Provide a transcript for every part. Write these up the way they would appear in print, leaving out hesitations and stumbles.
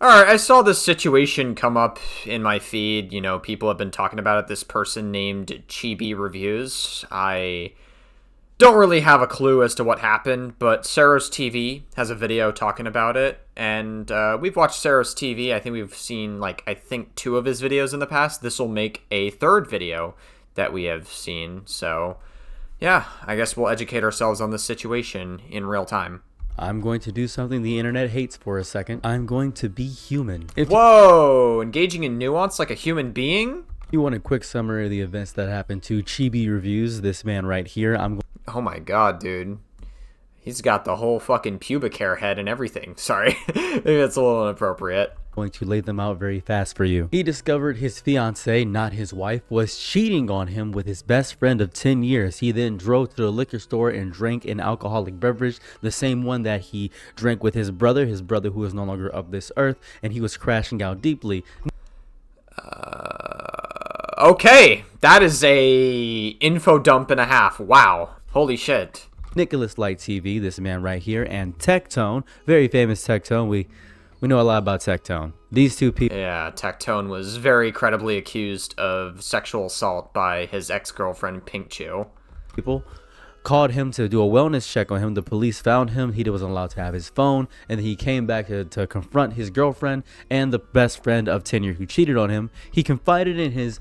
Alright, I saw this situation come up in my feed. You know, people have been talking about it. This person named Chibi Reviews. I don't really have a clue as to what happened, but Sarah's TV has a video talking about it. And we've watched Sarah's TV. I think we've seen, I think two of his videos in the past. This will make a third video that we have seen. So, yeah, I guess we'll educate ourselves on this situation in real time. I'm going to do something the internet hates for a second. I'm going to be human. Whoa! Engaging in nuance like a human being? You want a quick summary of the events that happened to Chibi Reviews, this man right here. Oh my god, dude. He's got the whole fucking pubic hair head and everything. Sorry. Maybe that's a little inappropriate. Going to lay them out very fast for you. He discovered his fiance, not his wife, was cheating on him with his best friend of 10 years. He then drove to the liquor store and drank an alcoholic beverage, the same one that he drank with his brother who is no longer of this earth, and he was crashing out deeply. Okay, that is a info dump and a half. Wow. Holy shit. Nicholas Light TV, this man right here, and Tectone, very famous Tectone. We know a lot about Tectone. These two people. Yeah, Tectone was very credibly accused of sexual assault by his ex-girlfriend Pink Chew. People called him to do a wellness check on him. The police found him. He wasn't allowed to have his phone, and then he came back to confront his girlfriend and the best friend of 10 years who cheated on him. He confided in his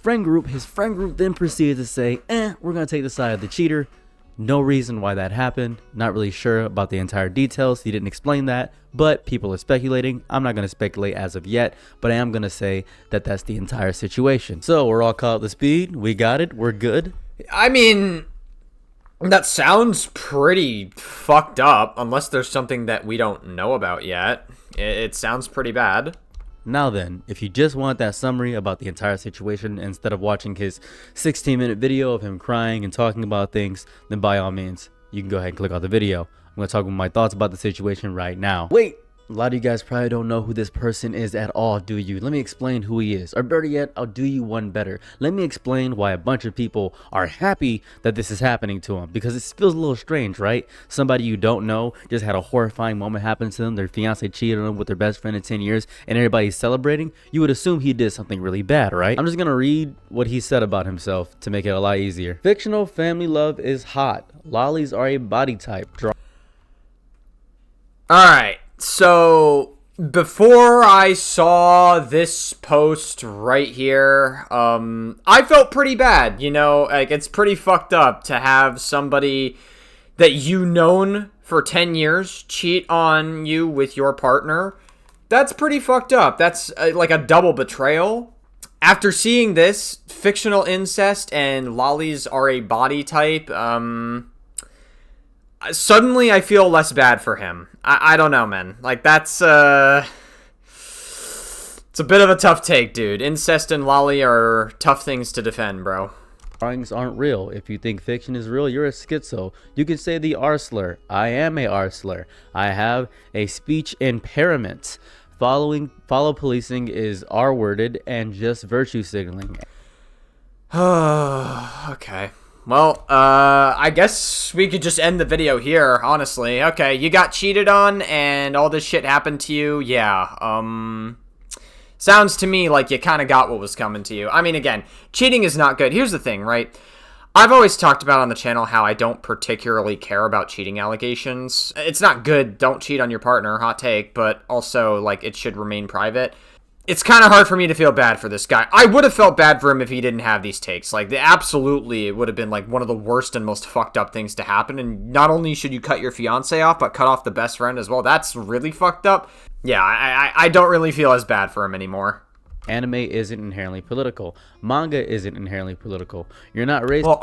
friend group. His friend group then proceeded to say, we're going to take the side of the cheater. No reason why that happened. Not really sure about the entire details. He didn't explain that, but people are speculating. I'm not going to speculate as of yet, but I am going to say that that's the entire situation. So we're all caught up to speed. We got it. We're good. I mean, that sounds pretty fucked up, unless there's something that we don't know about yet. It sounds pretty bad. Now then, if you just want that summary about the entire situation instead of watching his 16-minute video of him crying and talking about things, then by all means, you can go ahead and click on the video. I'm going to talk about my thoughts about the situation right now. Wait! A lot of you guys probably don't know who this person is at all, do you? Let me explain who he is. Or better yet, I'll do you one better. Let me explain why a bunch of people are happy that this is happening to him. Because it feels a little strange, right? Somebody you don't know just had a horrifying moment happen to them. Their fiance cheated on them with their best friend in 10 years. And everybody's celebrating. You would assume he did something really bad, right? I'm just going to read what he said about himself to make it a lot easier. Fictional family love is hot. Lollies are a body type. Alright. So, before I saw this post right here, I felt pretty bad, you know, like, it's pretty fucked up to have somebody that you known for 10 years cheat on you with your partner. That's pretty fucked up. That's like a double betrayal. After seeing this, fictional incest and lollies are a body type, suddenly I feel less bad for him. I don't know, man. Like, that's, it's a bit of a tough take, dude. Incest and lolly are tough things to defend, bro. Drawings aren't real. If you think fiction is real, you're a schizo. You can say the R slur. I am a R slur. I have a speech impairment. Follow policing is R-worded and just virtue signaling. Okay. Well, I guess we could just end the video here, honestly. Okay, you got cheated on and all this shit happened to you. Yeah, sounds to me like you kind of got what was coming to you. I mean, again, cheating is not good. Here's the thing, right? I've always talked about on the channel how I don't particularly care about cheating allegations. It's not good, don't cheat on your partner, hot take, but also, like, it should remain private. It's kind of hard for me to feel bad for this guy. I would have felt bad for him if he didn't have these takes. Like, absolutely, it would have been, like, one of the worst and most fucked up things to happen. And not only should you cut your fiance off, but cut off the best friend as well. That's really fucked up. Yeah, I don't really feel as bad for him anymore. Anime isn't inherently political. Manga isn't inherently political. You're not raised... Well,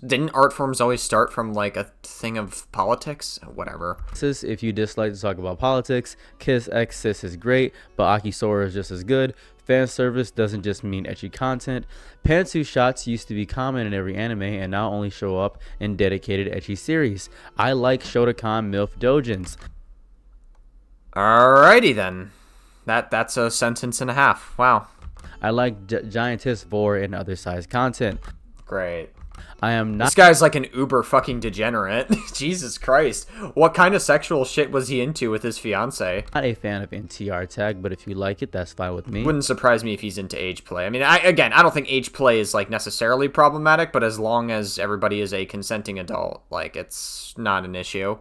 didn't art forms always start from, like, a thing of politics? Whatever. If you dislike to talk about politics, Kiss X Sis is great, but Aki Sora is just as good. Fan service doesn't just mean ecchi content. Pantsu shots used to be common in every anime and now only show up in dedicated ecchi series. I like Shotokan MILF Dojins. Alrighty then. That's a sentence and a half. Wow. I like Giantess Vor and other size content. Great. I am This not guy's like an uber fucking degenerate. Jesus Christ. What kind of sexual shit was he into with his fiance? a fan of NTR tag, but if you like it, that's fine with me. Wouldn't surprise me if he's into age play. I mean, I don't think age play is like necessarily problematic, but as long as everybody is a consenting adult, like it's not an issue.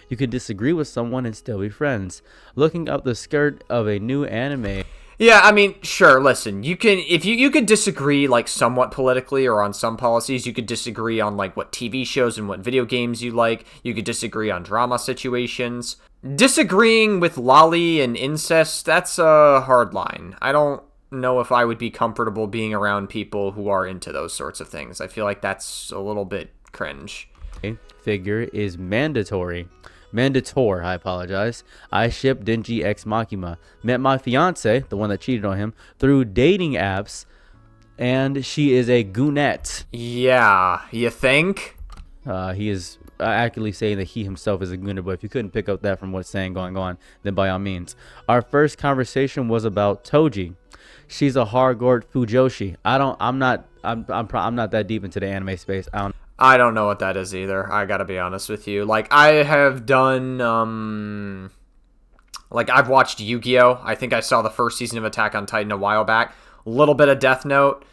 You could disagree with someone and still be friends. Looking up the skirt of a new anime. Yeah, I mean, sure, listen, you can, if you could disagree, like, somewhat politically or on some policies, you could disagree on, like, what TV shows and what video games you like, you could disagree on drama situations. Disagreeing with lolly and incest, that's a hard line. I don't know if I would be comfortable being around people who are into those sorts of things. I feel like that's a little bit cringe. Figure is mandatory. I apologize. I ship Denji X Makima. Met my fiance, the one that cheated on him, through dating apps, and she is a goonette. Yeah, you think? He is accurately saying that he himself is a gooner, but if you couldn't pick up that from what's saying going on, then by all means. Our first conversation was about Toji. She's a hardcore Fujoshi. I'm not that deep into the anime space. I don't know what that is either. I gotta be honest with you. Like, I have done, like, I've watched Yu-Gi-Oh! I think I saw the first season of Attack on Titan a while back. A little bit of Death Note.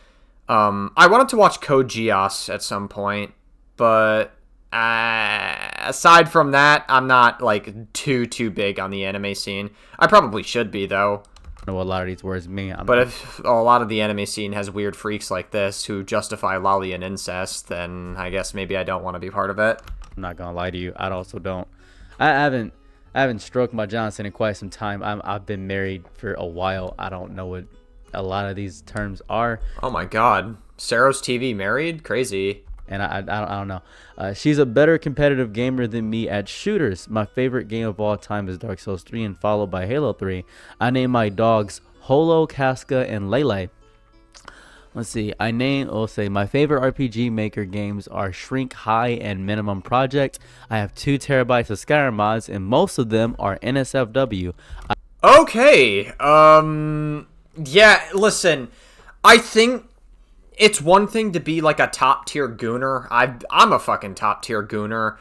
I wanted to watch Code Geass at some point, but aside from that, I'm not, like, too big on the anime scene. I probably should be, though. Know what a lot of these words mean. But if a lot of the anime scene has weird freaks like this who justify lolly and incest, then I guess maybe I don't want to be part of it. I'm not gonna lie to you. I also don't. I haven't stroked my Johnson in quite some time. I've been married for a while. I don't know what a lot of these terms are. Oh my god, Saros TV married? Crazy. And I don't know. She's a better competitive gamer than me at shooters. My favorite game of all time is Dark Souls 3 and followed by Halo 3. I name my dogs Holo, Casca, and Lele. Let's see. My favorite RPG Maker games are Shrink High and Minimum Project. I have 2 terabytes of Skyrim mods and most of them are NSFW. Okay. Yeah, listen. I think it's one thing to be like a top tier gooner. I'm a fucking top tier gooner.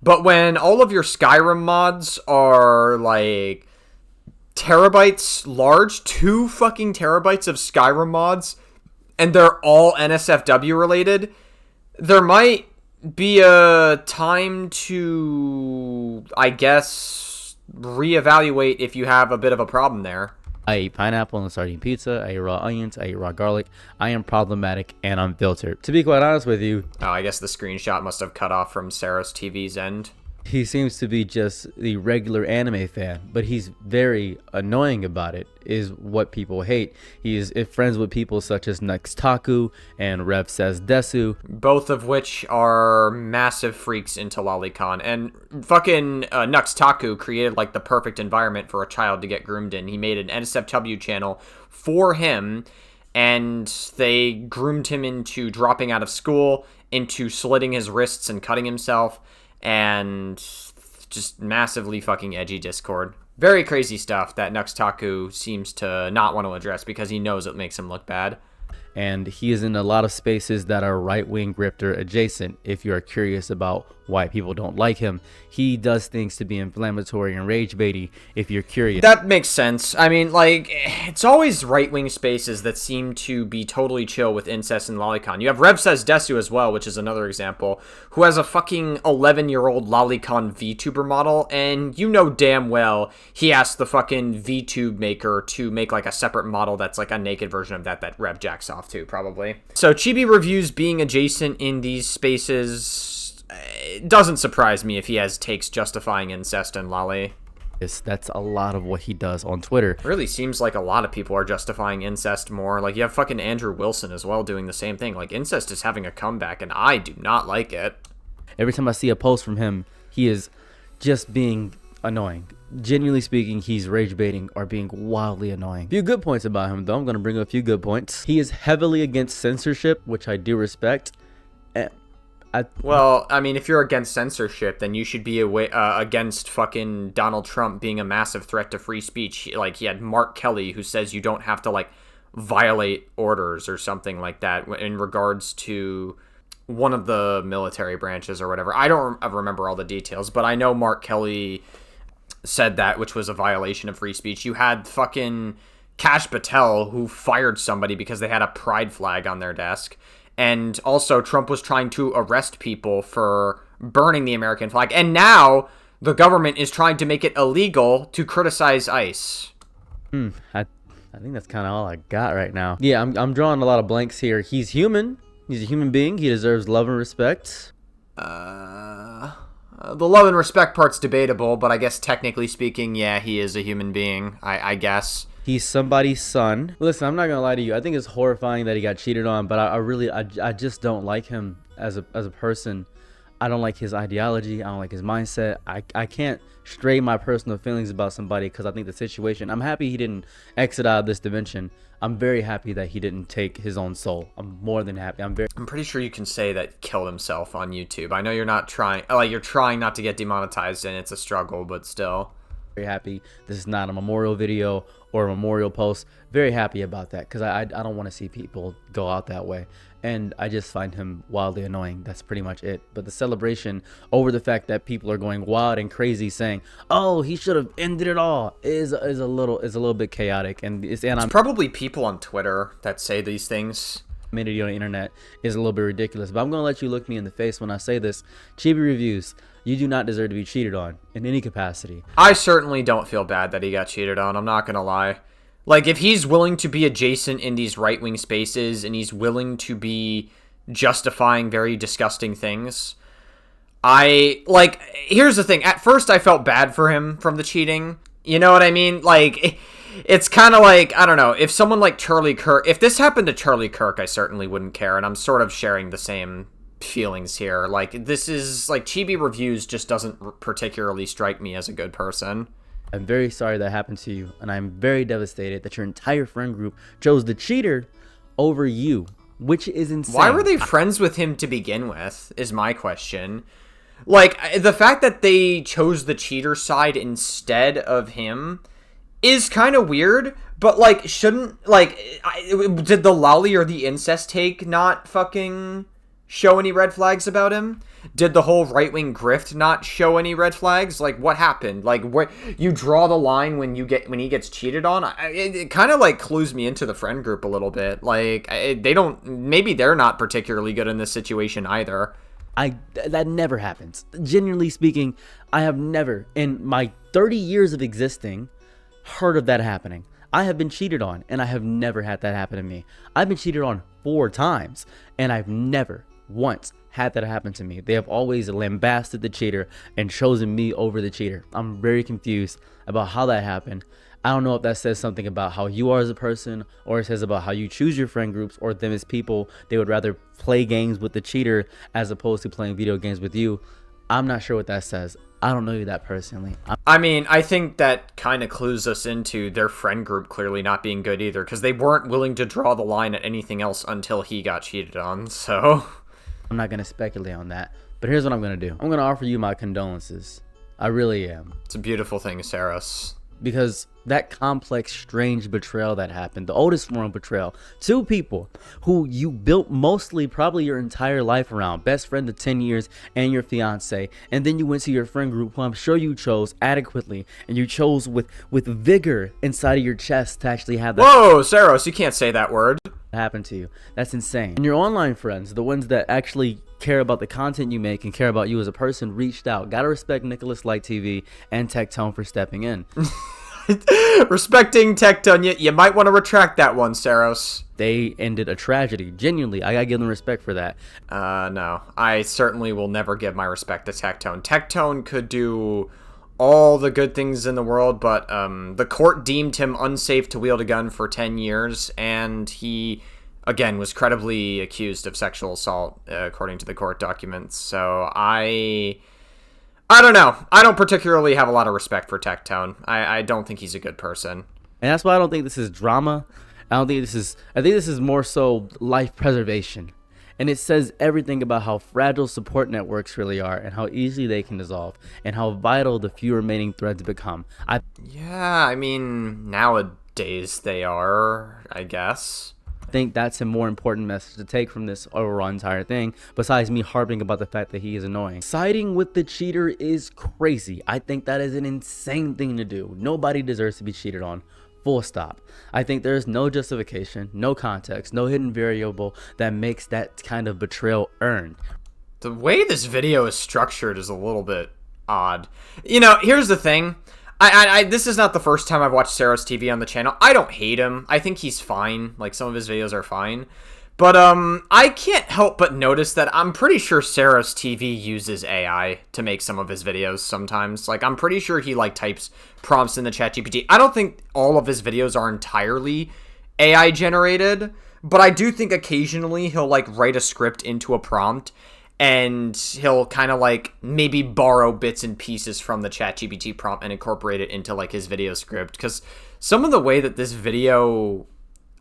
But when all of your Skyrim mods are like terabytes large, 2 fucking terabytes of Skyrim mods, and they're all NSFW related, there might be a time to, I guess, reevaluate if you have a bit of a problem there. I ate pineapple and sardine pizza. I ate raw onions. I ate raw garlic. I am problematic and unfiltered. To be quite honest with you, oh, I guess the screenshot must have cut off from Saros TV's end. he seems to be just the regular anime fan, but he's very annoying about it, is what people hate. He is friends with people such as Nextaku and Rev Says Desu, both of which are massive freaks into lolicon. And fucking Nextaku created like the perfect environment for a child to get groomed in. He made an NSFW channel for him, and they groomed him into dropping out of school, into slitting his wrists and cutting himself, and just massively fucking edgy Discord. Very crazy stuff that Nextaku seems to not want to address because he knows it makes him look bad. and he is in a lot of spaces that are right-wing grifter adjacent. If you are curious about why people don't like him, he does things to be inflammatory and rage baity. If you're curious, that makes sense. I mean, like, it's always right-wing spaces that seem to be totally chill with incest and lolicon. You have Rev Says Desu as well, which is another example, who has a fucking 11-year-old lolicon VTuber model, and you know damn well he asked the fucking VTube maker to make like a separate model that's like a naked version of that Rev jacks off to, probably. So Chibi reviews being adjacent in these spaces. It doesn't surprise me if he has takes justifying incest and lolly. that's a lot of what he does on Twitter. It really seems like a lot of people are justifying incest more. Like, you have fucking Andrew Wilson as well doing the same thing. Like, incest is having a comeback, and I do not like it. Every time I see a post from him, he is just being annoying. Genuinely speaking, he's rage baiting or being wildly annoying. A few good points about him, though. I'm going to bring up a few good points. He is heavily against censorship, which I do respect. Well, I mean, if you're against censorship, then you should be against fucking Donald Trump being a massive threat to free speech. Like, he had Mark Kelly, who says you don't have to, like, violate orders or something like that in regards to one of the military branches or whatever. I don't remember all the details, but I know Mark Kelly said that, which was a violation of free speech. You had fucking Kash Patel, who fired somebody because they had a pride flag on their desk. And also, Trump was trying to arrest people for burning the American flag. And now the government is trying to make it illegal to criticize ICE. I think that's kind of all I got right now. Yeah, I'm drawing a lot of blanks here. He's human. He's a human being. He deserves love and respect. The love and respect part's debatable, but I guess technically speaking, yeah, he is a human being, I guess. He's somebody's son. Listen, I'm not gonna lie to you. I think it's horrifying that he got cheated on, but I just don't like him as a person. I don't like his ideology. I don't like his mindset. I can't stray my personal feelings about somebody because I think the situation. I'm happy he didn't exit out of this dimension. I'm very happy that he didn't take his own soul. I'm more than happy. I'm pretty sure you can say that he killed himself on YouTube. I know you're not trying, like you're trying not to get demonetized, and it's a struggle, but still. Very happy. This is not a memorial video or a memorial post. Very happy about that because I don't want to see people go out that way. And I just find him wildly annoying. That's pretty much it. But the celebration over the fact that people are going wild and crazy saying, "Oh, he should have ended it all," is a little bit chaotic. And it's probably people on Twitter that say these things. Community on the internet is a little bit ridiculous. But I'm gonna let you look me in the face when I say this. Chibi Reviews, you do not deserve to be cheated on in any capacity. I certainly don't feel bad that he got cheated on. I'm not gonna lie. Like, if he's willing to be adjacent in these right-wing spaces and he's willing to be justifying very disgusting things, here's the thing. At first, I felt bad for him from the cheating. You know what I mean? Like, it's kind of like, I don't know, if someone like Charlie Kirk, if this happened to Charlie Kirk, I certainly wouldn't care, and I'm sort of sharing the same feelings here. Like, this is, like, Chibi Reviews just doesn't particularly strike me as a good person. I'm very sorry that happened to you, and I'm very devastated that your entire friend group chose the cheater over you, which is insane. Why were they friends with him to begin with, is my question. Like, the fact that they chose the cheater side instead of him is kind of weird, but, like, shouldn't, like, did the lolly or the incest take not fucking show any red flags about him? Did the whole right-wing grift not show any red flags? Like, what happened? Like, what you draw the line when he gets cheated on? It kind of like clues me into the friend group a little bit. Like, maybe they're not particularly good in this situation either. That never happens. Genuinely speaking, I have never in my 30 years of existing heard of that happening. I have been cheated on, and I have never had that happen to me. I've been cheated on 4 times, and I've never once had that happen to me. They have always lambasted the cheater and chosen me over the cheater. I'm very confused about how that happened. I don't know if that says something about how you are as a person, or it says about how you choose your friend groups, or them as people. They would rather play games with the cheater as opposed to playing video games with you. I'm not sure what that says. I don't know you that personally. I mean, I think that kind of clues us into their friend group clearly not being good either, because they weren't willing to draw the line at anything else until he got cheated on, so... I'm not going to speculate on that, but here's what I'm going to do. I'm going to offer you my condolences. I really am. It's a beautiful thing, Saros. Because that complex, strange betrayal that happened, the oldest form of betrayal, 2 people who you built mostly probably your entire life around, best friend of 10 years and your fiance, and then you went to your friend group who I'm sure you chose adequately, and you chose with vigor inside of your chest to actually have that. Whoa, Saros, you can't say that word. Happen to you. That's insane. And your online friends, the ones that actually care about the content you make and care about you as a person, reached out. Gotta respect Nicholas Light TV and Tectone for stepping in. Respecting Tectone, you might want to retract that one, Saros. They ended a tragedy. Genuinely, I gotta give them respect for that. No. I certainly will never give my respect to Tectone. Tectone could do all the good things in the world, but the court deemed him unsafe to wield a gun for 10 years, and he, again, was credibly accused of sexual assault, according to the court documents. So I don't know. I don't particularly have a lot of respect for Tectone. I don't think he's a good person. And that's why I don't think this is drama. I think this is more so life preservation. And it says everything about how fragile support networks really are and how easily they can dissolve and how vital the few remaining threads become. Yeah, I mean, nowadays they are, I guess. think that's a more important message to take from this overall entire thing, besides me harping about the fact that he is annoying. Siding with the cheater is crazy. I think that is an insane thing to do. Nobody deserves to be cheated on. Full stop. I think there's no justification, no context, no hidden variable that makes that kind of betrayal earned. The way this video is structured is a little bit odd. You know, here's the thing. This is not the first time I've watched Saros TV on the channel. I don't hate him. I think he's fine. Like, some of his videos are fine. But, I can't help but notice that I'm pretty sure Saros TV uses AI to make some of his videos sometimes. Like, I'm pretty sure he, like, types prompts in the ChatGPT. I don't think all of his videos are entirely AI generated, but I do think occasionally he'll, like, write a script into a prompt, and he'll kind of like maybe borrow bits and pieces from the ChatGPT prompt and incorporate it into like his video script. Because some of the way that this video,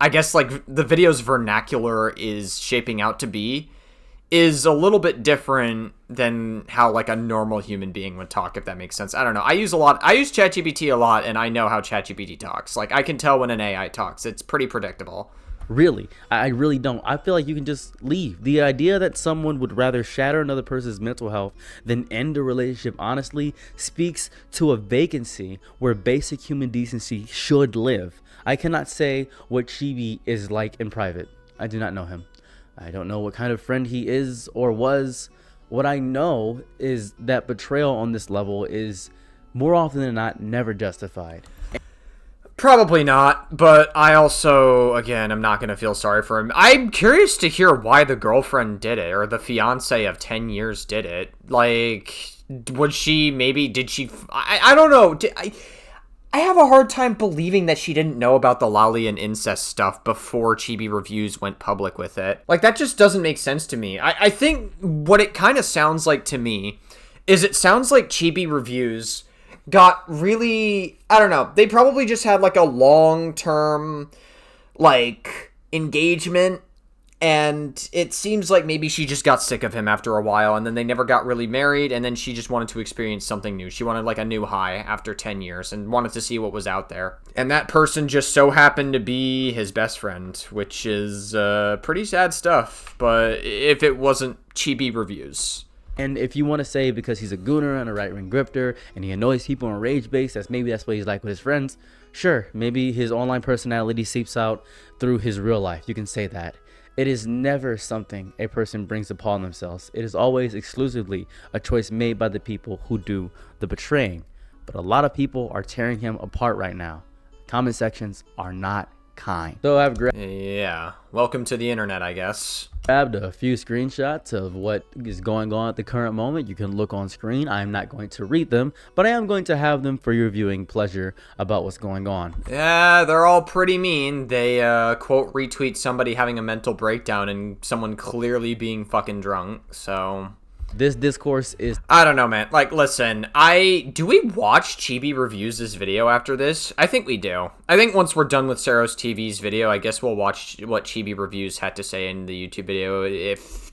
I guess like the video's vernacular is shaping out to be, is a little bit different than how like a normal human being would talk, if that makes sense. I don't know. I use ChatGPT a lot, and I know how ChatGPT talks. Like, I can tell when an AI talks. It's pretty predictable. Really, I really don't. I feel like you can just leave. The idea that someone would rather shatter another person's mental health than end a relationship honestly speaks to a vacancy where basic human decency should live. I cannot say what Chibi is like in private. I do not know him. I don't know what kind of friend he is or was. What I know is that betrayal on this level is more often than not never justified. Probably not, but I also, again, I'm not going to feel sorry for him. I'm curious to hear why the girlfriend did it, or the fiance of 10 years did it. Like, was she, maybe, did she, I don't know. I have a hard time believing that she didn't know about the lolly and incest stuff before Chibi Reviews went public with it. Like, that just doesn't make sense to me. I think what it kind of sounds like to me is it sounds like Chibi Reviews got really, I don't know, they probably just had like a long-term like engagement, and it seems like maybe she just got sick of him after a while, and then they never got really married, and then she just wanted to experience something new. She wanted like a new high after 10 years and wanted to see what was out there. And that person just so happened to be his best friend, which is pretty sad stuff, but if it wasn't Chibi Reviews. And if you want to say because he's a gooner and a right-wing grifter and he annoys people on rage base, that's what he's like with his friends, sure, maybe his online personality seeps out through his real life. You can say that. It is never something a person brings upon themselves. It is always exclusively a choice made by the people who do the betraying. But a lot of people are tearing him apart right now. Comment sections are not kind. So I've yeah, welcome to the internet, I guess. Grabbed a few screenshots of what is going on at the current moment. You can look on screen. I'm not going to read them, but I am going to have them for your viewing pleasure about what's going on. Yeah, they're all pretty mean. They quote retweet somebody having a mental breakdown and someone clearly being fucking drunk. So this discourse is, I don't know, man. Like, listen, do we watch Chibi Reviews this video after this? I think we do. I think once we're done with Saros TV's video, I guess we'll watch what Chibi Reviews had to say in the YouTube video,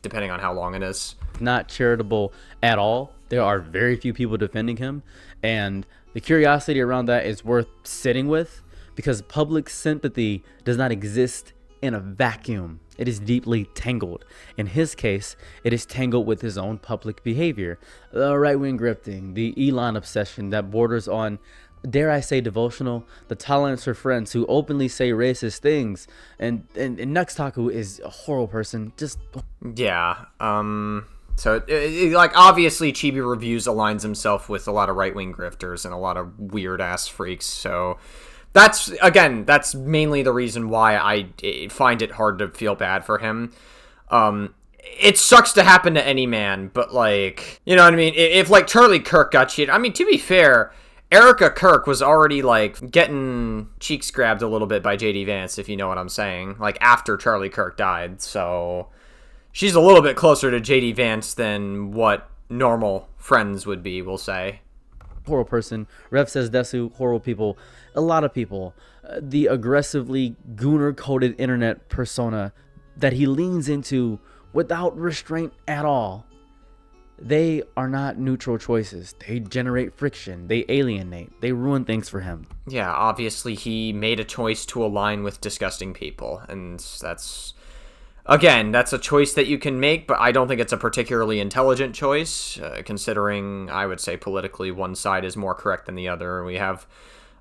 depending on how long it is. Not charitable at all. There are very few people defending him, and the curiosity around that is worth sitting with, because public sympathy does not exist in a vacuum. It is deeply tangled. In his case, it is tangled with his own public behavior. The right-wing grifting, the Elon obsession that borders on, dare I say, devotional, the tolerance for friends who openly say racist things, and Nuxtaku is a horrible person. Just yeah. So, like, obviously, Chibi Reviews aligns himself with a lot of right-wing grifters and a lot of weird-ass freaks, so that's mainly the reason why I find it hard to feel bad for him. It sucks to happen to any man, but, like, you know what I mean? If like, Charlie Kirk got cheated, I mean, to be fair, Erica Kirk was already, like, getting cheeks grabbed a little bit by J.D. Vance, if you know what I'm saying, like, after Charlie Kirk died, so she's a little bit closer to J.D. Vance than what normal friends would be, we'll say. Horrible person. Rev says Desu, horrible people. A lot of people. The aggressively gooner-coded internet persona that he leans into without restraint at all. they are not neutral choices. They generate friction. They alienate. They ruin things for him. Yeah, obviously he made a choice to align with disgusting people, and that's, again, that's a choice that you can make, but I don't think it's a particularly intelligent choice, considering, I would say, politically, one side is more correct than the other. We have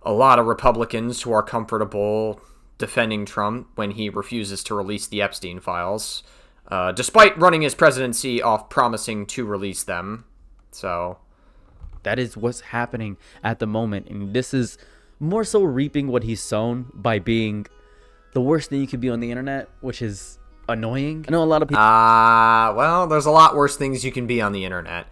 a lot of Republicans who are comfortable defending Trump when he refuses to release the Epstein files, despite running his presidency off promising to release them. So that is what's happening at the moment, and this is more so reaping what he's sown by being the worst thing you could be on the internet, which is annoying. I know a lot of people. Well, there's a lot worse things you can be on the internet.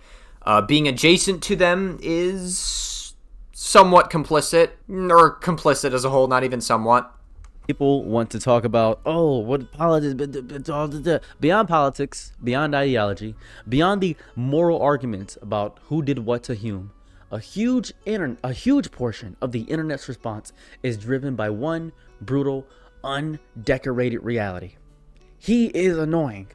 Being adjacent to them is somewhat complicit, or complicit as a whole, not even somewhat. People want to talk about, oh, what politics, beyond politics, beyond ideology, beyond the moral arguments about who did what to whom. A huge portion of the internet's response is driven by one brutal, undecorated reality. He is annoying.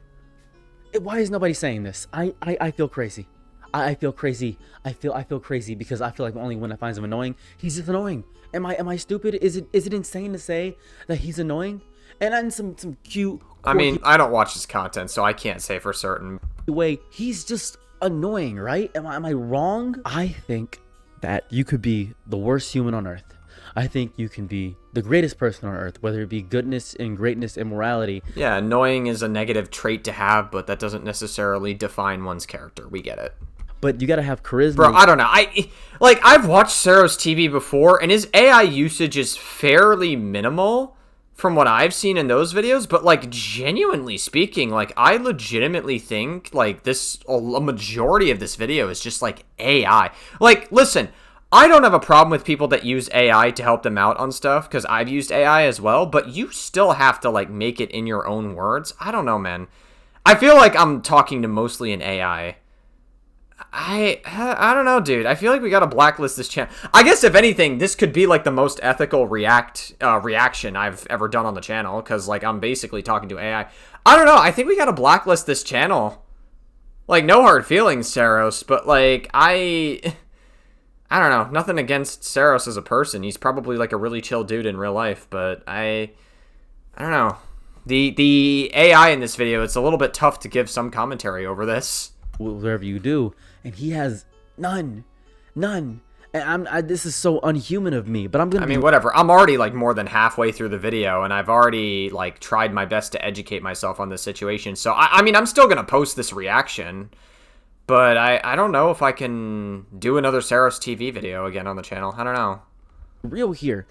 Why is nobody saying this? I feel crazy. I feel crazy. I feel crazy because I feel like the only one that finds him annoying, he's just annoying. Am I stupid? Is it insane to say that he's annoying? And then some cute. I mean, I don't watch his content, so I can't say for certain. Way he's just annoying, right? Am I wrong? I think that you could be the worst human on earth. I think you can be the greatest person on earth, whether it be goodness and greatness and morality. Yeah, annoying is a negative trait to have, but that doesn't necessarily define one's character. We get it. But you gotta have charisma. Bro, I don't know. I've watched Saros TV before, and his AI usage is fairly minimal from what I've seen in those videos. But, like, genuinely speaking, like, I legitimately think, like, a majority of this video is just, like, AI. Like, listen, I don't have a problem with people that use AI to help them out on stuff, because I've used AI as well, but you still have to, like, make it in your own words. I don't know, man. I feel like I'm talking to mostly an AI. I don't know, dude. I feel like we gotta blacklist this channel. I guess, if anything, this could be, like, the most ethical reaction I've ever done on the channel, because, like, I'm basically talking to AI. I don't know. I think we gotta blacklist this channel. Like, no hard feelings, Saros, but, like, I don't know. Nothing against Saros as a person. He's probably, like, a really chill dude in real life, but I don't know. The AI in this video, it's a little bit tough to give some commentary over this. Whatever you do, and he has none. And this is so unhuman of me, but I mean, whatever. I'm already, like, more than halfway through the video, and I've already, like, tried my best to educate myself on this situation. So I mean, I'm still gonna post this reaction, but I don't know if I can do another Saros TV video again on the channel. I don't know. Real here,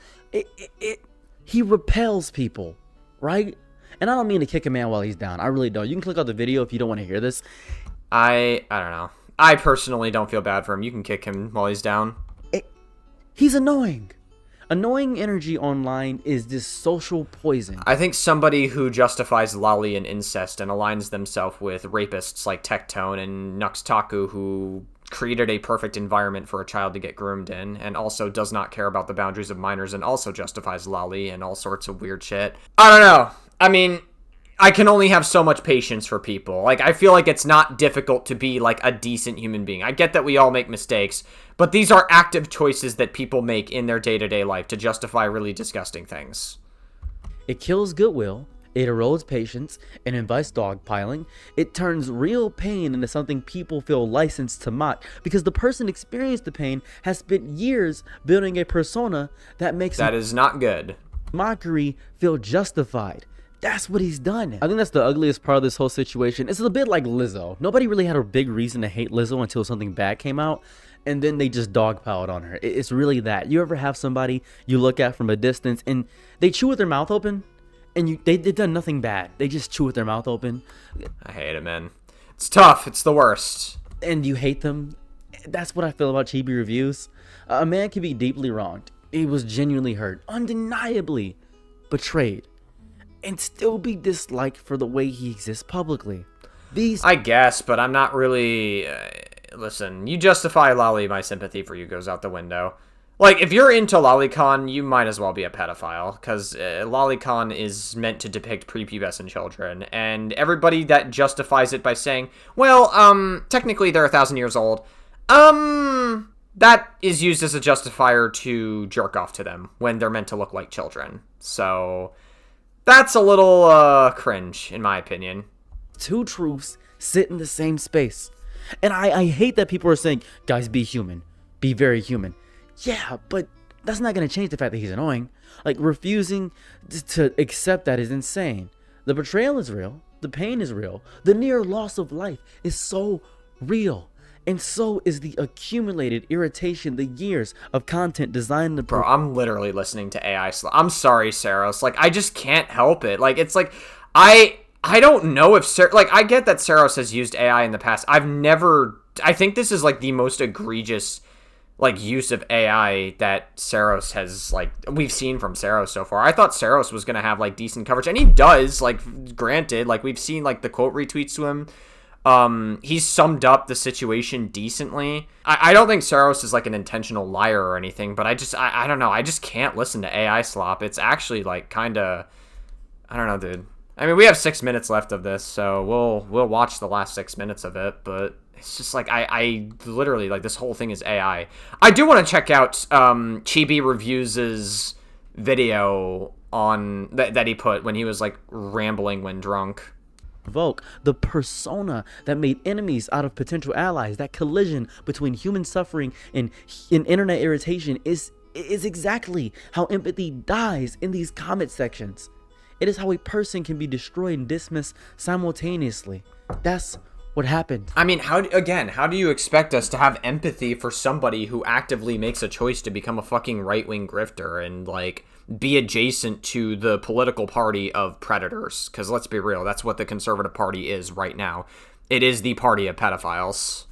he repels people, right? And I don't mean to kick a man while he's down. I really don't. You can click out the video if you don't want to hear this. I don't know. I personally don't feel bad for him. You can kick him while he's down. He's annoying. Annoying energy online is this social poison. I think somebody who justifies lolly and incest and aligns themselves with rapists like Tectone and Nuxtaku, who created a perfect environment for a child to get groomed in, and also does not care about the boundaries of minors, and also justifies lolly and all sorts of weird shit. I don't know. I mean, I can only have so much patience for people. Like, I feel like it's not difficult to be, like, a decent human being. I get that we all make mistakes, but these are active choices that people make in their day-to-day life to justify really disgusting things. It kills goodwill, it erodes patience, and invites dogpiling. It turns real pain into something people feel licensed to mock, because the person experienced the pain has spent years building a persona that makes that is not good. Mockery feel justified. That's what he's done. I think that's the ugliest part of this whole situation. It's a bit like Lizzo. Nobody really had a big reason to hate Lizzo until something bad came out, and then they just dogpiled on her. It's really that. You ever have somebody you look at from a distance and they chew with their mouth open, and they've done nothing bad. They just chew with their mouth open. I hate it, man. It's tough. It's the worst. And you hate them. That's what I feel about Chibi reviews. A man can be deeply wronged. He was genuinely hurt, undeniably betrayed, and still be disliked for the way he exists publicly. I guess, but I'm not really... listen, you justify lolly, my sympathy for you goes out the window. Like, if you're into lolicon, you might as well be a pedophile, because lolicon is meant to depict prepubescent children, and everybody that justifies it by saying, well, technically they're 1,000 years old, that is used as a justifier to jerk off to them when they're meant to look like children. So, that's a little, cringe, in my opinion. Two truths sit in the same space. And I hate that people are saying, guys, be human. Be very human. Yeah, but that's not going to change the fact that he's annoying. Like, refusing to accept that is insane. The betrayal is real. The pain is real. The near loss of life is so real. And so is the accumulated irritation, the years of content designed to... Bro, I'm literally listening to AI. I'm sorry, Saros. Like, I just can't help it. Like, it's like, I don't know if... Like, I get that Saros has used AI in the past. I think this is, like, the most egregious... like, use of AI that Saros has, like, we've seen from Saros so far. I thought Saros was going to have, like, decent coverage, and he does, like, granted, like, we've seen, like, the quote retweets to him. He's summed up the situation decently. I don't think Saros is, like, an intentional liar or anything, but I don't know, I just can't listen to AI slop. It's actually, like, kind of, I don't know, dude. I mean, we have 6 minutes left of this, so we'll watch the last 6 minutes of it, but... it's just like, I literally, like, this whole thing is AI. I do want to check out Chibi Reviews' video on that he put when he was, like, rambling when drunk. Evoke the persona that made enemies out of potential allies. That collision between human suffering and internet irritation is exactly how empathy dies in these comment sections. It is how a person can be destroyed and dismissed simultaneously. That's what happened. I mean, how do you expect us to have empathy for somebody who actively makes a choice to become a fucking right-wing grifter and, like, be adjacent to the political party of predators? Because let's be real, that's what the Conservative Party is right now. It is the party of pedophiles.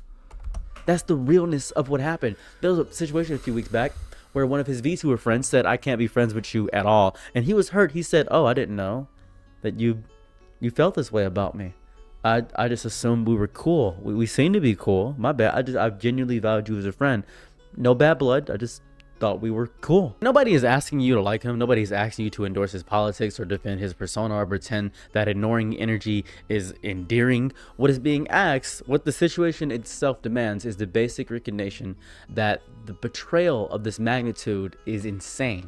That's the realness of what happened. There was a situation a few weeks back where one of his VTuber friends said, I can't be friends with you at all. And he was hurt. He said, oh, I didn't know that you felt this way about me. I just assumed we were cool. We seem to be cool. My bad. I genuinely valued you as a friend. No bad blood. I just thought we were cool. Nobody is asking you to like him. Nobody's asking you to endorse his politics or defend his persona or pretend that ignoring energy is endearing. What is being asked, what the situation itself demands, is the basic recognition that the betrayal of this magnitude is insane.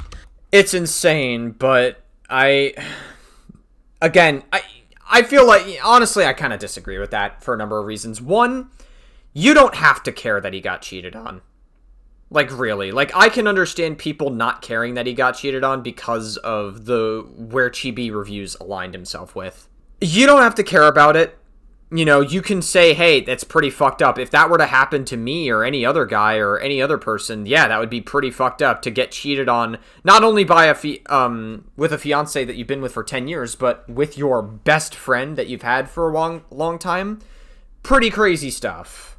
It's insane, but I feel like, honestly, I kind of disagree with that for a number of reasons. One, you don't have to care that he got cheated on. Like, really. Like, I can understand people not caring that he got cheated on because of where Chibi Reviews aligned himself with. You don't have to care about it. You know, you can say, hey, that's pretty fucked up. If that were to happen to me or any other guy or any other person, yeah, that would be pretty fucked up to get cheated on, not only by with a fiance that you've been with for 10 years, but with your best friend that you've had for a long time. Pretty crazy stuff.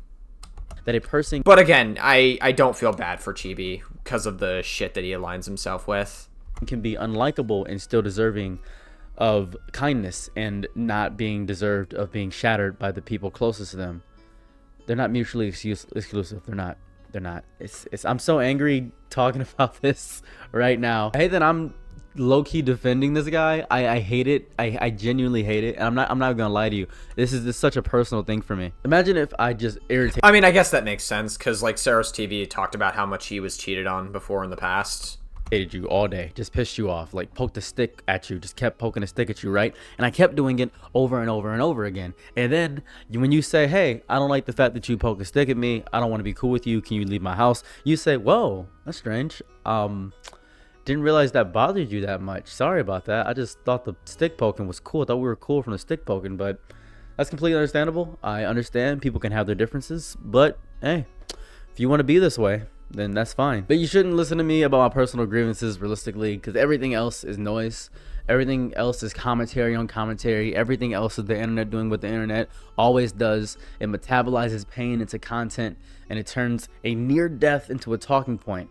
That a person... But again, I don't feel bad for Chibi because of the shit that he aligns himself with. Can be unlikable and still deserving of kindness and not being deserved of being shattered by the people closest to them. They're not mutually exclusive. They're not. I'm so angry talking about this right now. I hate that I'm low-key defending this guy. I hate it. I genuinely hate it. And I'm not gonna lie to you. This is such a personal thing for me. Imagine if I just irritate... I mean, I guess that makes sense because, like, Saros TV talked about how much he was cheated on before in the past. Hated you all day, just pissed you off, like poked a stick at you, just kept poking a stick at you, right? And I kept doing it over and over and over again. And then when you say, hey, I don't like the fact that you poke a stick at me, I don't want to be cool with you, can you leave my house? You say, whoa, that's strange. Didn't realize that bothered you that much. Sorry about that. I just thought the stick poking was cool. I thought we were cool from the stick poking, but that's completely understandable. I understand people can have their differences, but hey, if you want to be this way, then that's fine. But you shouldn't listen to me about my personal grievances realistically, because everything else is noise. Everything else is commentary on commentary. Everything else is the internet doing what the internet always does. It metabolizes pain into content, and it turns a near death into a talking point.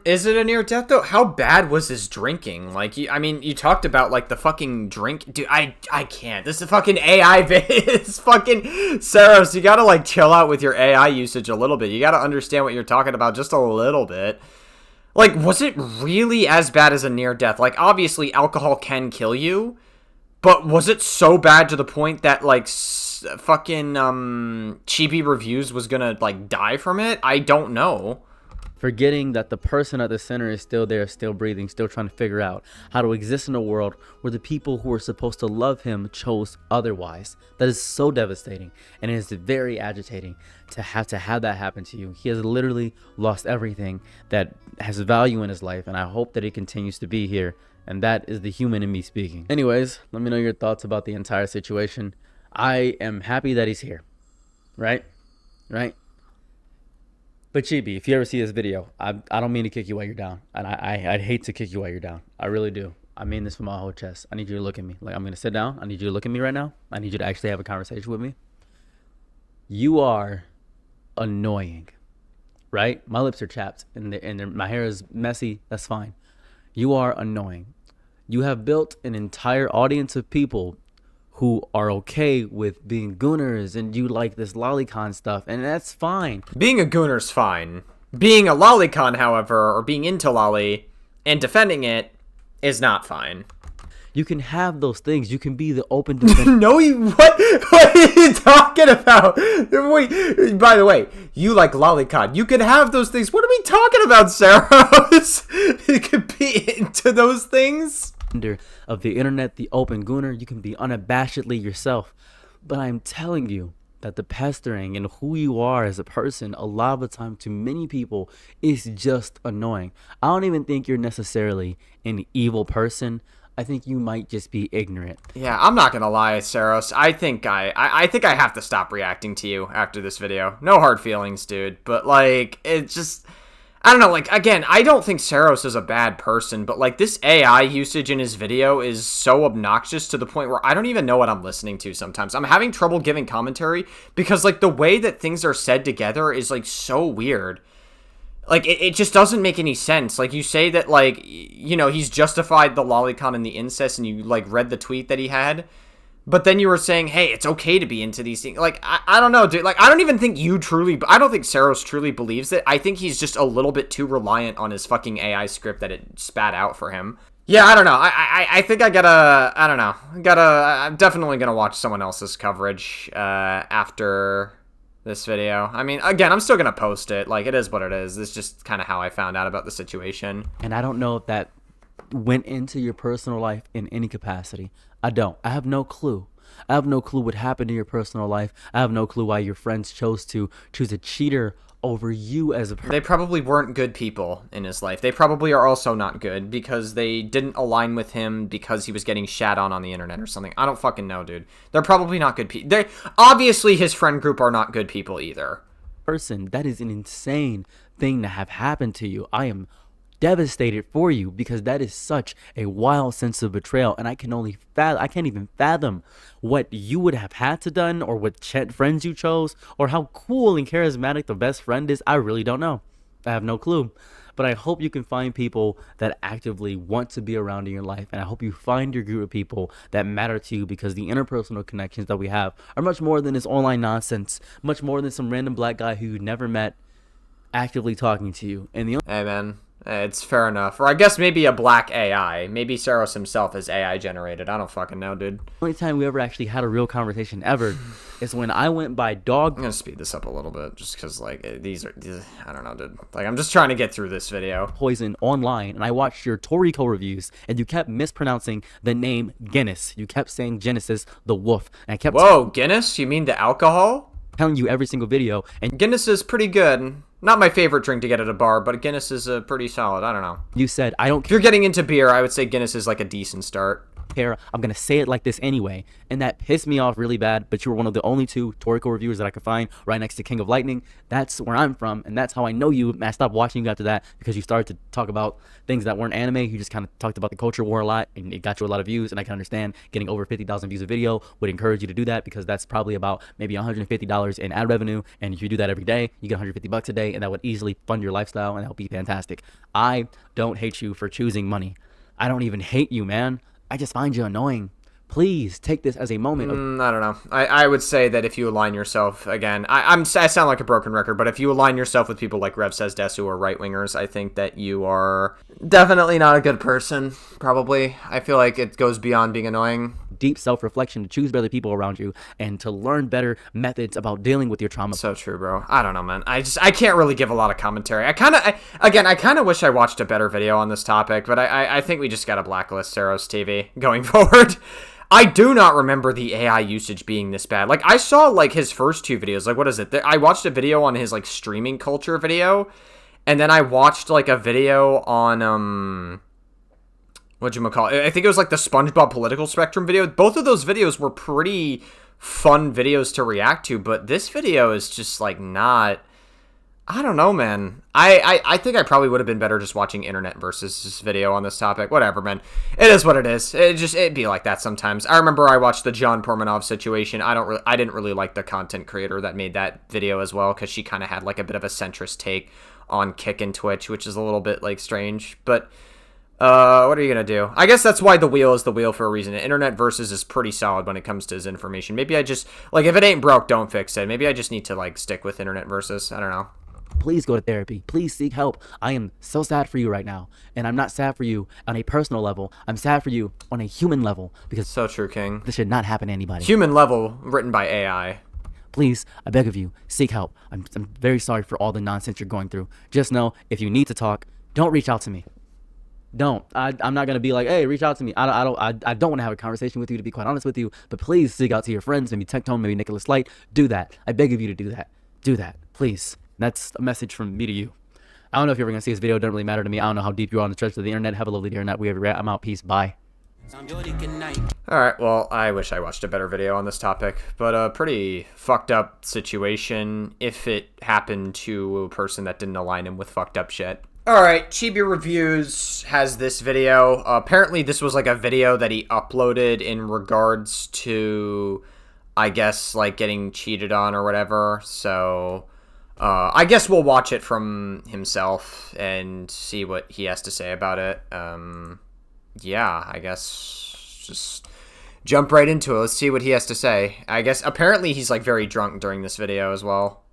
Is it a near death though? How bad was his drinking? Like, I mean, you talked about like the fucking drink, dude. I can't. This is fucking AI. It's fucking Saros. You gotta like chill out with your AI usage a little bit. You gotta understand what you're talking about just a little bit. Like, was it really as bad as a near death? Like, obviously, alcohol can kill you, but was it so bad to the point that like fucking Chibi Reviews was gonna like die from it? I don't know. Forgetting that the person at the center is still there, still breathing, still trying to figure out how to exist in a world where the people who are supposed to love him chose otherwise. That is so devastating, and it is very agitating to have that happen to you. He has literally lost everything that has value in his life, and I hope that it continues to be here, and that is the human in me speaking. Anyways, let me know your thoughts about the entire situation. I am happy that he's here, right? But Chibi, if you ever see this video, I don't mean to kick you while you're down. And I'd hate to kick you while you're down. I really do. I mean this from my whole chest. I need you to look at me. Like, I'm going to sit down. I need you to look at me right now. I need you to actually have a conversation with me. You are annoying, right? My lips are chapped and my hair is messy. That's fine. You are annoying. You have built an entire audience of people who are okay with being gooners, and you like this lolicon stuff, and that's fine. Being a gooner's fine. Being a lolicon, however, or being into lolly and defending it is not fine. You can have those things. You can be the open defender. No, what are you talking about? Wait, by the way, you like lolicon. You can have those things. What are we talking about, Saros? You can be into those things? Of the internet, the open gooner, you can be unabashedly yourself. But I'm telling you that the pestering and who you are as a person, a lot of the time to many people, is just annoying. I don't even think you're necessarily an evil person. I think you might just be ignorant. Yeah, I'm not gonna lie, Saros. I think I think I have to stop reacting to you after this video. No hard feelings, dude. But like, it's just, I don't know, like, again, I don't think Saros is a bad person, but, like, this AI usage in his video is so obnoxious to the point where I don't even know what I'm listening to sometimes. I'm having trouble giving commentary because, like, the way that things are said together is, like, so weird. Like, it just doesn't make any sense. Like, you say that, like, you know, he's justified the lolicon and the incest, and you, like, read the tweet that he had. But then you were saying, hey, it's okay to be into these things. Like, I don't know, dude. Like, I don't even think I don't think Saros truly believes it. I think he's just a little bit too reliant on his fucking AI script that it spat out for him. Yeah, I don't know. I think I don't know. I'm definitely gonna watch someone else's coverage, after this video. I mean, again, I'm still gonna post it. Like, it is what it is. It's just kind of how I found out about the situation. And I don't know if that went into your personal life in any capacity. I don't. I have no clue. I have no clue what happened in your personal life. I have no clue why your friends chose a cheater over you as a person. They probably weren't good people in his life. They probably are also not good because they didn't align with him because he was getting shat on the internet or something. I don't fucking know, dude. They're probably not good people. Obviously, his friend group are not good people either. Person, that is an insane thing to have happened to you. I am devastated for you because that is such a wild sense of betrayal, and I can't even fathom what you would have had to done, or what friends you chose, or how cool and charismatic the best friend is. I really don't know. I have no clue. But I hope you can find people that actively want to be around in your life, and I hope you find your group of people that matter to you, because the interpersonal connections that we have are much more than this online nonsense, much more than some random black guy who you never met actively talking to you. And the hey man, it's fair enough. Or I guess maybe a black AI. Maybe Saros himself is AI generated. I don't fucking know, dude. The only time we ever actually had a real conversation ever is when I went by dog. I'm gonna speed this up a little bit just because, like, these are, I don't know, dude. Like, I'm just trying to get through this video. Poison online, and I watched your Toriko reviews, and you kept mispronouncing the name Guinness. You kept saying Genesis the wolf, and I kept. Whoa, Guinness? You mean the alcohol? Telling you every single video, and Guinness is pretty good. Not my favorite drink to get at a bar, but Guinness is pretty solid. I don't know. You said, I don't care. If you're getting into beer, I would say Guinness is like a decent start. care. I'm gonna say it like this anyway. And that pissed me off really bad, but you were one of the only two Toriko reviewers that I could find right next to King of Lightning. That's where I'm from, and that's how I know you. I stopped watching you after that because you started to talk about things that weren't anime. You just kind of talked about the culture war a lot, and it got you a lot of views, and I can understand getting over 50,000 views a video would encourage you to do that, because that's probably about maybe $150 in ad revenue, and if you do that every day, you get $150 a day, and that would easily fund your lifestyle, and that would be fantastic. I don't hate you for choosing money. I don't even hate you, man. I just find you annoying. Please take this as a moment of... I don't know. I would say that if you align yourself, again, I sound like a broken record, but if you align yourself with people like Rev Says Desu or right-wingers, I think that you are definitely not a good person, probably. I feel like it goes beyond being annoying. Deep self-reflection to choose better people around you and to learn better methods about dealing with your trauma. So true, bro. I don't know, man. I can't really give a lot of commentary. I kind of wish I watched a better video on this topic, but I think we just got to blacklist Saros TV going forward. I do not remember the AI usage being this bad. Like, I saw, like, his first two videos. Like, what is it? I watched a video on his, like, streaming culture video, and then I watched, like, a video on, whatchamacallit? I think it was, like, the SpongeBob Political Spectrum video. Both of those videos were pretty fun videos to react to, but this video is just, like, not... I don't know, man. I think I probably would have been better just watching Internet Versus this video on this topic. Whatever, man. It is what it is. It'd be like that sometimes. I remember I watched the John Pormanov situation. I didn't really like the content creator that made that video as well, because she kind of had like a bit of a centrist take on Kick and Twitch, which is a little bit like strange. But what are you gonna do? I guess that's why the wheel is the wheel for a reason. Internet Versus is pretty solid when it comes to his information. Maybe I just, like, if it ain't broke, don't fix it. Maybe I just need to, like, stick with Internet Versus. I don't know. Please go to therapy. Please seek help. I am so sad for you right now. And I'm not sad for you on a personal level. I'm sad for you on a human level. Because so true, King. This should not happen to anybody. Human level, written by AI. Please, I beg of you, seek help. I'm very sorry for all the nonsense you're going through. Just know, if you need to talk, don't reach out to me. Don't. I'm not going to be like, hey, reach out to me. I don't want to have a conversation with you, to be quite honest with you. But please seek out to your friends, maybe Tectone, maybe Nicholas Light. Do that. I beg of you to do that. Do that, please. That's a message from me to you. I don't know if you're ever going to see this video. It doesn't really matter to me. I don't know how deep you are on the stretch of the internet. Have a lovely day or night. I'm out. Peace. Bye. Alright, well, I wish I watched a better video on this topic, but a pretty fucked up situation if it happened to a person that didn't align him with fucked up shit. Alright, Chibi Reviews has this video. Apparently this was like a video that he uploaded in regards to, I guess, like getting cheated on or whatever, so... I guess we'll watch it from himself and see what he has to say about it. Yeah, I guess just jump right into it. Let's see what he has to say. I guess apparently he's like very drunk during this video as well.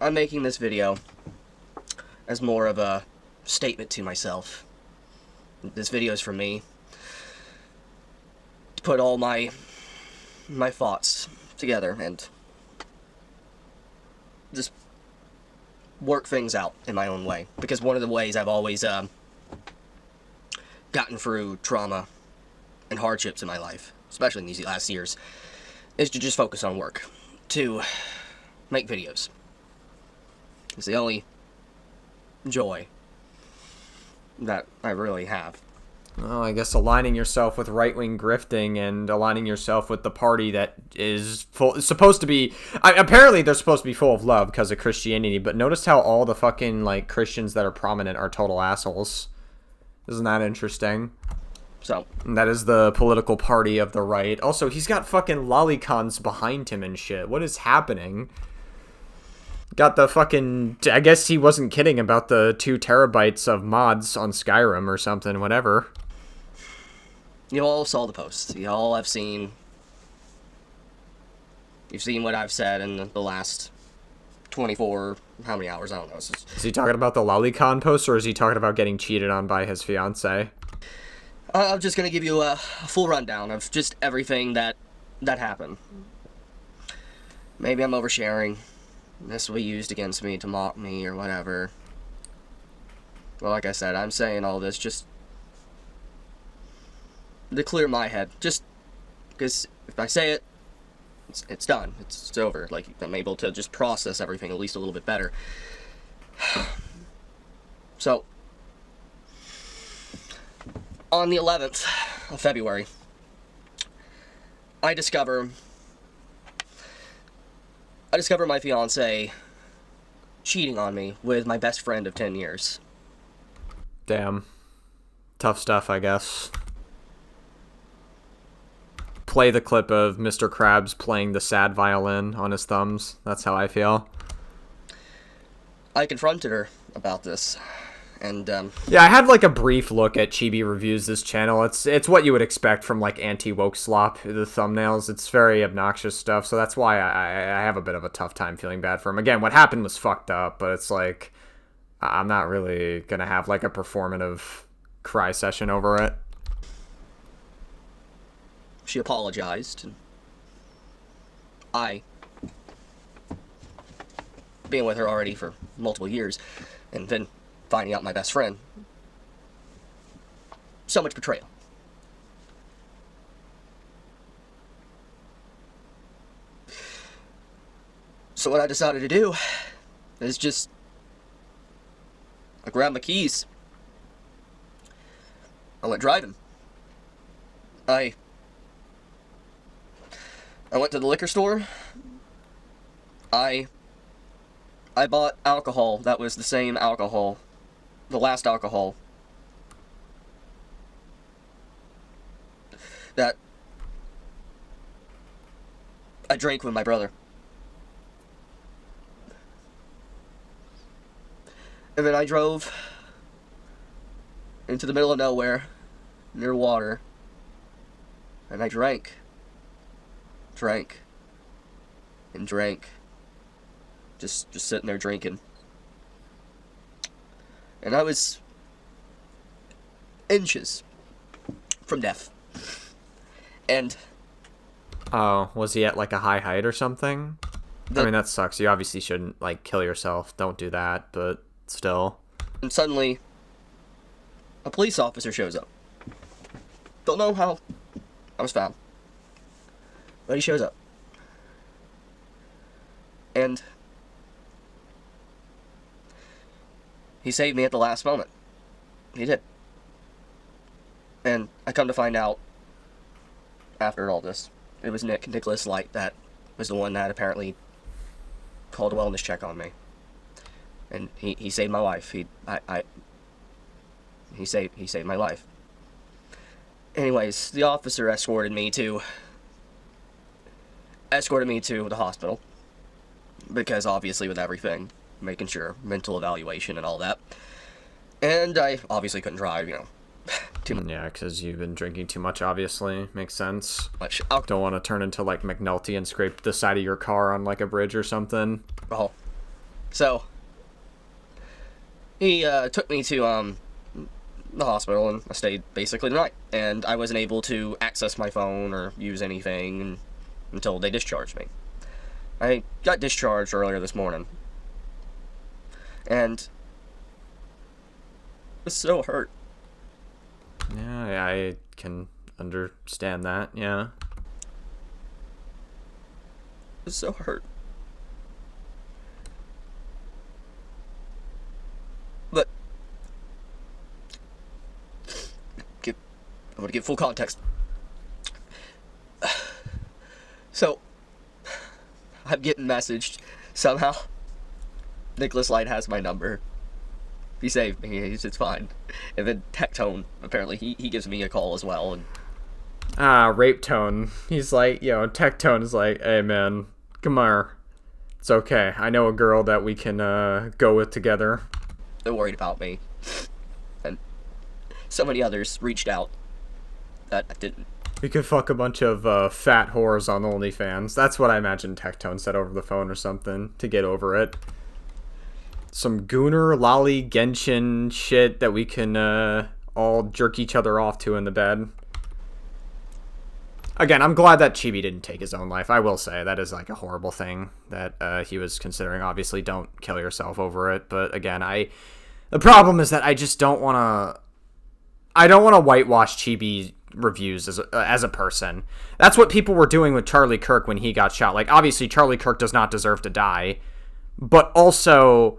I'm making this video as more of a statement to myself. This video is for me. To put all my thoughts together and just work things out in my own way. Because one of the ways I've always gotten through trauma and hardships in my life, especially in these last years, is to just focus on work. To make videos. It's the only joy that I really have. Well, I guess aligning yourself with right-wing grifting and aligning yourself with the party that is supposed to be... apparently, they're supposed to be full of love because of Christianity, but notice how all the fucking, like, Christians that are prominent are total assholes. Isn't that interesting? So. And that is the political party of the right. Also, he's got fucking lolicons behind him and shit. What is happening? Got the fucking... I guess he wasn't kidding about the 2 terabytes of mods on Skyrim or something, whatever. You all saw the post. You all have seen... You've seen what I've said in the last 24... How many hours? I don't know. Is he talking about the lolicon post, or is he talking about getting cheated on by his fiancée? I'm just gonna give you a full rundown of just everything that happened. Maybe I'm oversharing. This will be used against me to mock me or whatever. Well, like I said, I'm saying all this just to clear my head. Just because if I say it, it's done. It's over. Like, I'm able to just process everything at least a little bit better. So, On the 11th of February, I discover my fiance cheating on me with my best friend of 10 years. Damn. Tough stuff, I guess. Play the clip of Mr. Krabs playing the sad violin on his thumbs. That's how I feel. I confronted her about this, and, yeah, I had, like, a brief look at Chibi Reviews this channel. It's what you would expect from, like, anti-woke slop, the thumbnails. It's very obnoxious stuff, so that's why I have a bit of a tough time feeling bad for him. Again, what happened was fucked up, but it's like, I'm not really gonna have, like, a performative cry session over it. She apologized, and I, being with her already for multiple years, and then finding out my best friend, so much betrayal. So what I decided to do is just, I grabbed my keys, I went driving. I went to the liquor store. I bought alcohol that was the same alcohol, the last alcohol that I drank with my brother. And then I drove into the middle of nowhere, near water, and I drank, and drank, just sitting there drinking. And I was inches from death. And oh, was he at, like, a high height or something? I mean, that sucks. You obviously shouldn't, like, kill yourself. Don't do that, but still. And suddenly, a police officer shows up. Don't know how I was found, but he shows up. And he saved me at the last moment. He did. And I come to find out, after all this, it was Nicholas Light that was the one that apparently called a wellness check on me. And he saved my life. He saved my life. Anyways, the officer escorted me to the hospital, because obviously with everything, making sure mental evaluation and all that. And I obviously couldn't drive, too much. Yeah, because you've been drinking too much, obviously. Makes sense. Much Don't want to turn into, like, McNulty and scrape the side of your car on, like, a bridge or something. alcohol. So he took me to the hospital, and I stayed basically the night. And I wasn't able to access my phone or use anything until they discharged me. I got discharged earlier this morning, and it was so hurt. Yeah, I can understand that, yeah. It was so hurt. But I'm gonna give full context. So I'm getting messaged somehow. Nicholas Light has my number. He saved me. It's fine. And then Tectone, apparently, he gives me a call as well. And Rape Tone. He's like, Tectone is like, hey man, come here. It's okay. I know a girl that we can go with together. they're worried about me. And so many others reached out that I didn't. We could fuck a bunch of fat whores on OnlyFans. That's what I imagine Tectone said over the phone or something to get over it. Some Gooner, Lolly, Genshin shit that we can all jerk each other off to in the bed. Again, I'm glad that Chibi didn't take his own life. I will say that is like a horrible thing that he was considering. Obviously, don't kill yourself over it. But again, the problem is that I just don't want to. I don't want to whitewash Chibi reviews as a person. That's what people were doing with Charlie Kirk when he got shot. Like, obviously, Charlie Kirk does not deserve to die, but also,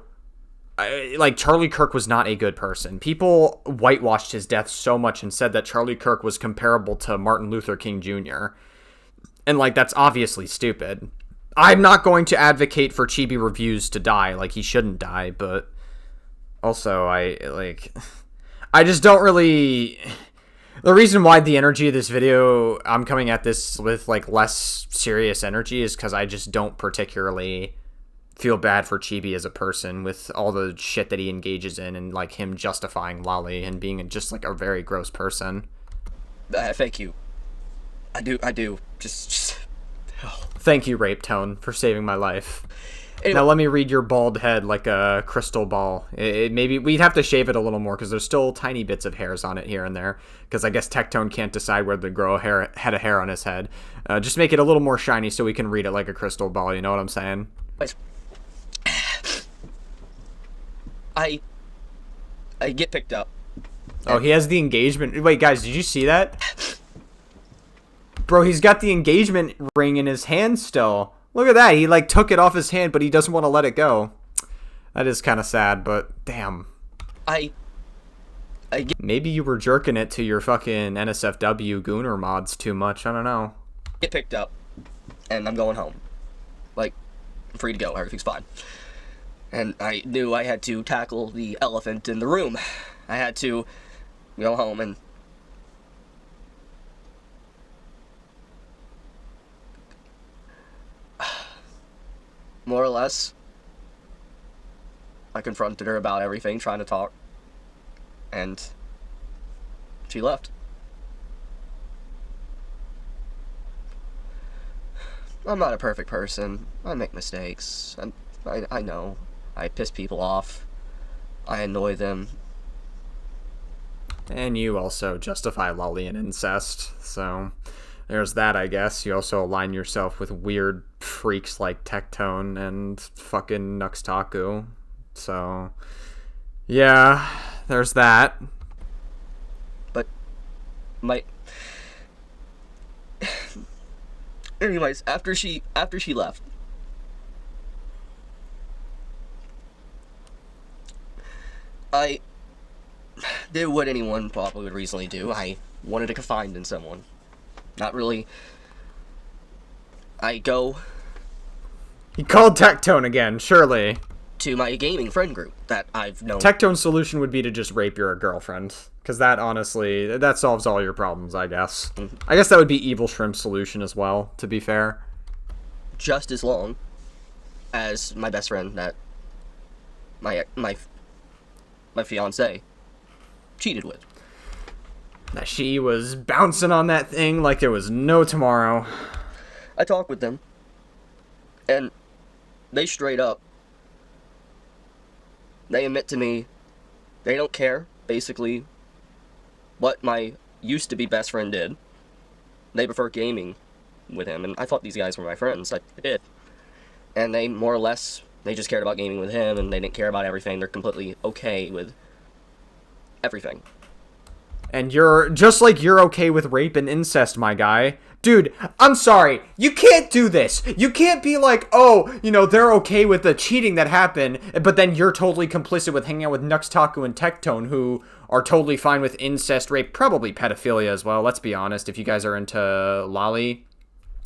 like, Charlie Kirk was not a good person. People whitewashed his death so much and said that Charlie Kirk was comparable to Martin Luther King Jr. And, like, that's obviously stupid. I'm not going to advocate for Chibi Reviews to die. Like, he shouldn't die, but also, I just don't really... The reason why the energy of this video, I'm coming at this with, like, less serious energy is because I just don't particularly feel bad for Chibi as a person with all the shit that he engages in and, like, him justifying Lolly and being just, like, a very gross person. Thank you. I do. Just... Oh. Thank you, Rape Tone, for saving my life. Anyway. Now let me read your bald head like a crystal ball. Maybe we'd have to shave it a little more because there's still tiny bits of hairs on it here and there. Because I guess Tectone can't decide whether to grow a head of hair on his head. Just make it a little more shiny so we can read it like a crystal ball. You know what I'm saying? I get picked up. Oh, he has the engagement. Wait, guys, did you see that? Bro, he's got the engagement ring in his hand still. Look at that. He, like, took it off his hand, but he doesn't want to let it go. That is kind of sad, but damn. Maybe you were jerking it to your fucking NSFW Gooner mods too much. I don't know. Get picked up, and I'm going home. Like, I'm free to go. Everything's fine. And I knew I had to tackle the elephant in the room. I had to go home and... More or less, I confronted her about everything, trying to talk, and she left. I'm not a perfect person. I make mistakes. I know. I piss people off. I annoy them. And you also justify Lolly and incest, so there's that, I guess. You also align yourself with weird freaks like Tectone and fucking Nuxtaku. So, yeah, there's that. But, anyways, after she left, I did what anyone probably would reasonably do. I wanted to confide in someone. Not really. I go... He called Tectone again, surely. To my gaming friend group that I've known. Tectone's solution would be to just rape your girlfriend. Because that, honestly, that solves all your problems, I guess. Mm-hmm. I guess that would be Evil Shrimp's solution as well, to be fair. Just as long as my best friend that my fiance cheated with. That she was bouncing on that thing like there was no tomorrow. I talked with them, and they straight up, they admit to me they don't care, basically, what my used-to-be best friend did. They prefer gaming with him, and I thought these guys were my friends. I did. And they, more or less, they just cared about gaming with him, and they didn't care about everything. They're completely okay with everything. And you're, just like you're okay with rape and incest, my guy. Dude, I'm sorry. You can't do this. You can't be like, oh, you know, they're okay with the cheating that happened, but then you're totally complicit with hanging out with Nuxtaku and Tectone, who are totally fine with incest, rape, probably pedophilia as well. Let's be honest, if you guys are into Lolly.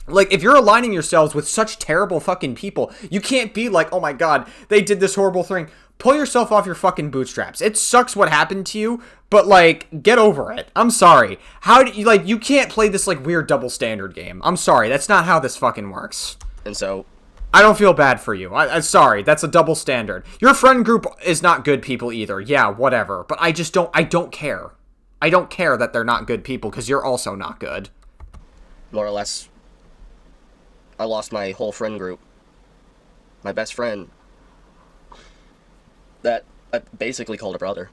Like, if you're aligning yourselves with such terrible fucking people, you can't be like, oh my god, they did this horrible thing. Pull yourself off your fucking bootstraps. It sucks what happened to you, but, like, get over it. I'm sorry. How do you, like, you can't play this, like, weird double standard game. I'm sorry. That's not how this fucking works. And so... I don't feel bad for you. I'm sorry. That's a double standard. Your friend group is not good people either. Yeah, whatever. But I don't care. I don't care that they're not good people, because you're also not good. More or less, I lost my whole friend group. My best friend. That I basically called a brother.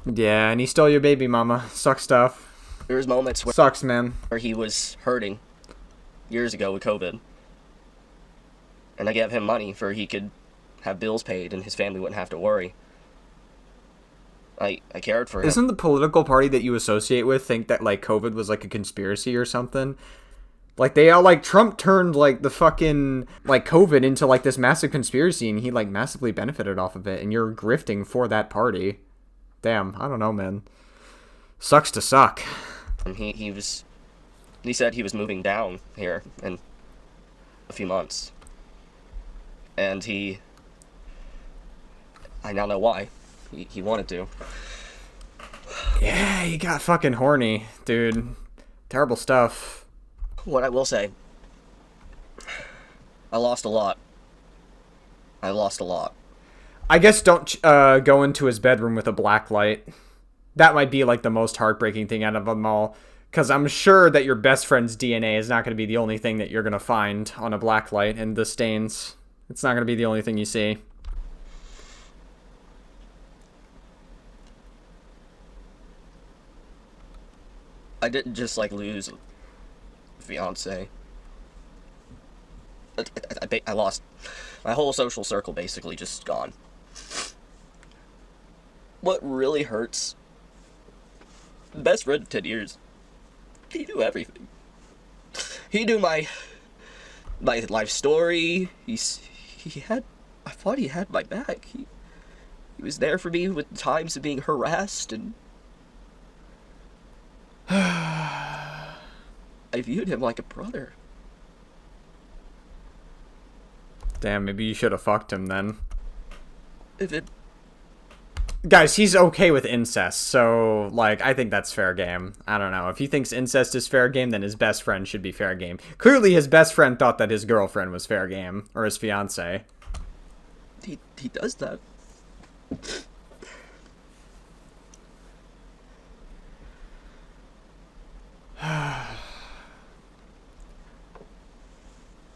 Yeah, and he stole your baby mama. Sucks stuff. There was moments where... Sucks, man. Where he was hurting years ago with COVID. And I gave him money for he could have bills paid and his family wouldn't have to worry. I cared for him. Isn't the political party that you associate with think that, like, COVID was, like, a conspiracy or something? Like, they all, like, Trump turned, like, the fucking, like, COVID into, like, this massive conspiracy, and he, like, massively benefited off of it, and you're grifting for that party. Damn, I don't know, man. Sucks to suck. And he said he was moving down here in a few months. And I now know why. He wanted to. Yeah, he got fucking horny, dude. Terrible stuff. What I will say, I lost a lot. I guess don't go into his bedroom with a black light. That might be, like, the most heartbreaking thing out of them all. Because I'm sure that your best friend's DNA is not going to be the only thing that you're going to find on a black light and the stains. It's not going to be the only thing you see. I didn't just, like, lose a fiance. I lost my whole social circle, basically just gone. What really hurts, best friend of 10 years, he knew everything. He knew my life story. I thought he had my back. He was there for me with times of being harassed, and I viewed him like a brother. Damn, maybe you should have fucked him then. If it Guys, he's okay with incest, so, like, I think that's fair game. I don't know. If he thinks incest is fair game, then his best friend should be fair game. Clearly, his best friend thought that his girlfriend was fair game, or his fiance. He does that.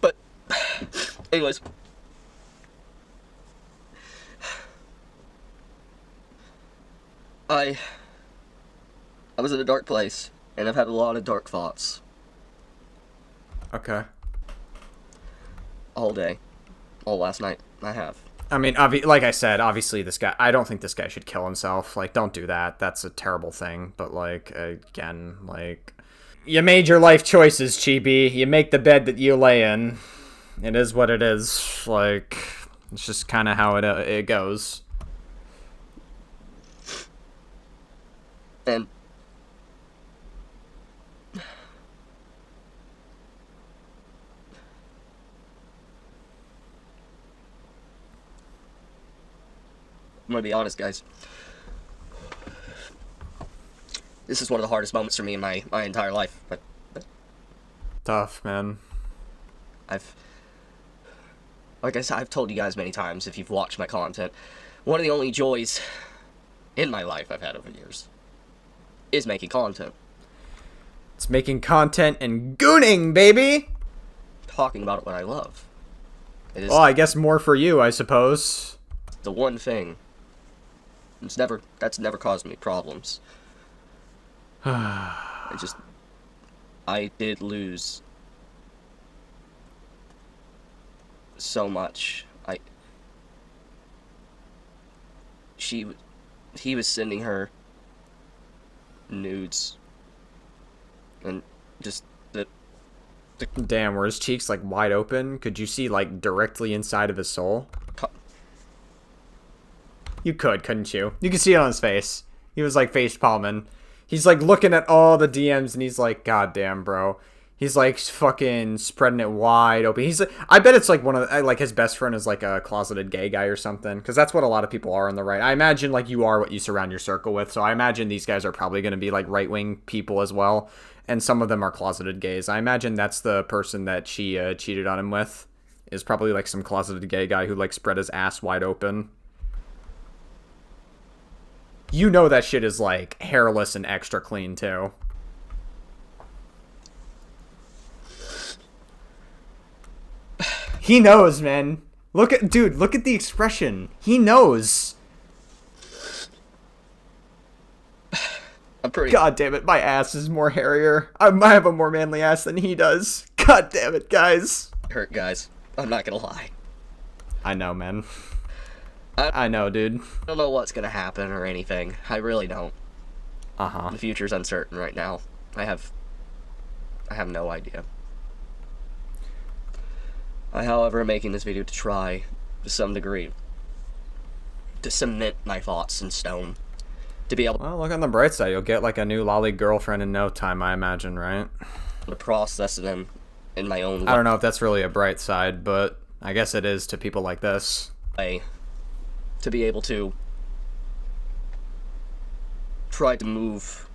But, anyways. I was in a dark place, and I've had a lot of dark thoughts Okay. all day, all last night. I have. I mean, like I said, obviously this guy, I don't think this guy should kill himself. Like, don't do that. That's a terrible thing. But, like, again, like, you made your life choices, Chibi. You make the bed that you lay in. It is what it is. Like, it's just kind of how it goes. And I'm gonna be honest, guys. This is one of the hardest moments for me in my entire life. But Tough, man. like I said, I've told you guys many times, if you've watched my content, one of the only joys in my life I've had over the years is making content. It's making content and gooning, baby! Talking about what I love. It is Well, I guess more for you, I suppose. the one thing that's never caused me problems. I did lose so much. He was sending her nudes, and just the Damn, were his cheeks, like, wide open? Could you see, like, directly inside of his soul? You couldn't you? You could see it on his face. He was, like, face palming. He's, like, looking at all the DMs, and he's like, God damn, bro. He's, like, fucking spreading it wide open. He's, I bet it's, like, one of, like, his best friend is, like, a closeted gay guy or something. Because that's what a lot of people are on the right. I imagine, like, you are what you surround your circle with. So I imagine these guys are probably going to be, like, right-wing people as well. And some of them are closeted gays. I imagine that's the person that she cheated on him with. Is probably, like, some closeted gay guy who, like, spread his ass wide open. You know that shit is, like, hairless and extra clean, too. He knows, man. Look at the expression. He knows. I'm pretty. God damn it, my ass is more hairier. I have a more manly ass than he does. God damn it, guys. Hurt, guys. I'm not gonna lie. I know, man. I know, dude. I don't know what's gonna happen or anything. I really don't. Uh-huh. The future's uncertain right now. I have no idea. however, am making this video to try, to some degree, to cement my thoughts in stone. To be able Well, look on the bright side. You'll get like a new lolly girlfriend in no time, I imagine, right? to process them in my own I don't know if that's really a bright side, but I guess it is to people like this. way. To be able to try to move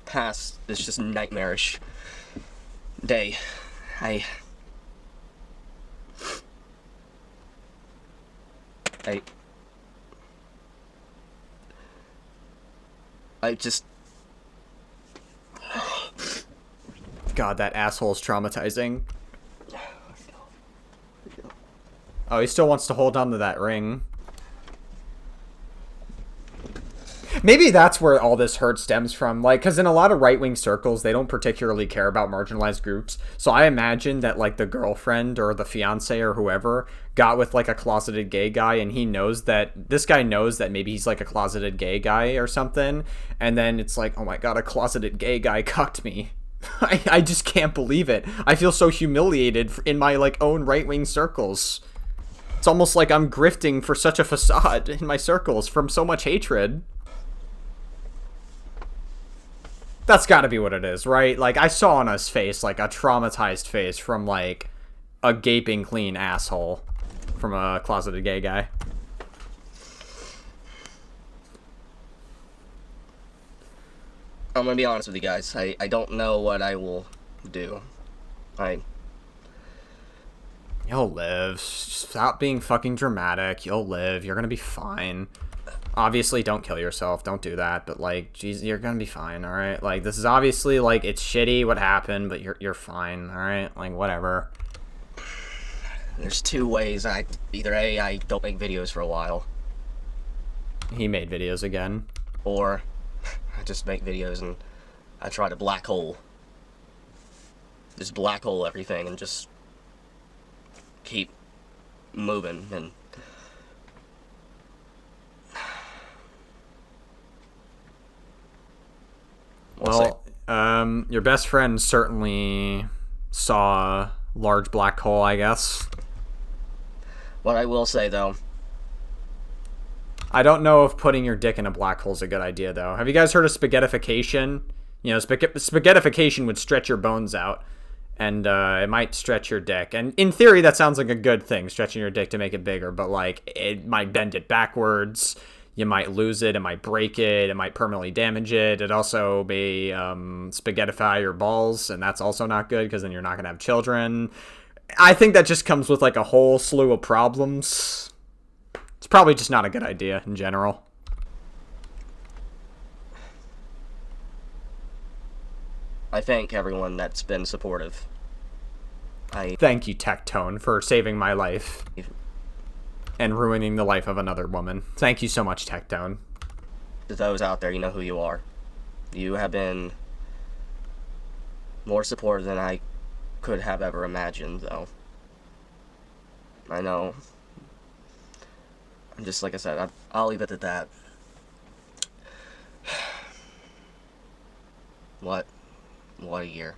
past this just nightmarish day. I just... God, that asshole's traumatizing. Oh, he still wants to hold on to that ring. Maybe that's where all this hurt stems from. Like, because in a lot of right-wing circles, they don't particularly care about marginalized groups. So I imagine that, like, the girlfriend or the fiance or whoever got with, like, a closeted gay guy, and he knows that, this guy knows that maybe he's, like, a closeted gay guy or something. And then it's like, oh my god, a closeted gay guy cucked me. I just can't believe it. I feel so humiliated in my, like, own right-wing circles. It's almost like I'm grifting for such a facade in my circles from so much hatred. That's gotta be what it is, right? Like, I saw on his face, like, a traumatized face from, like, a gaping clean asshole from a closeted gay guy. I'm gonna be honest with you guys. I don't know what I will do. You'll live. Stop being fucking dramatic. You'll live. You're gonna be fine. Obviously, don't kill yourself. Don't do that. But, like, geez, you're gonna be fine, alright? Like, this is obviously, like, it's shitty what happened, but you're fine, alright? Like, whatever. There's two ways. Either A, I don't make videos for a while, He made videos again. or I just make videos and I try to black hole. Just black hole everything and just keep moving. And well, your best friend certainly saw a large black hole, I guess. what I will say though, I don't know if putting your dick in a black hole is a good idea, though. Have you guys heard of spaghettification? You know, spaghettification would stretch your bones out, and it might stretch your dick. And in theory, that sounds like a good thing, stretching your dick to make it bigger, but, like, it might bend it backwards. You might lose it. It might break it. It might permanently damage it. It also may spaghettify your balls, and that's also not good, because then you're not going to have children. I think that just comes with, like, a whole slew of problems. It's probably just not a good idea in general. I thank everyone that's been supportive. Thank you, Tectone, for saving my life and ruining the life of another woman. Thank you so much, Tectone. To those out there, you know who you are. You have been more supportive than I could have ever imagined, though. I know. I'm just, like I said, I'll leave it at that. What a year.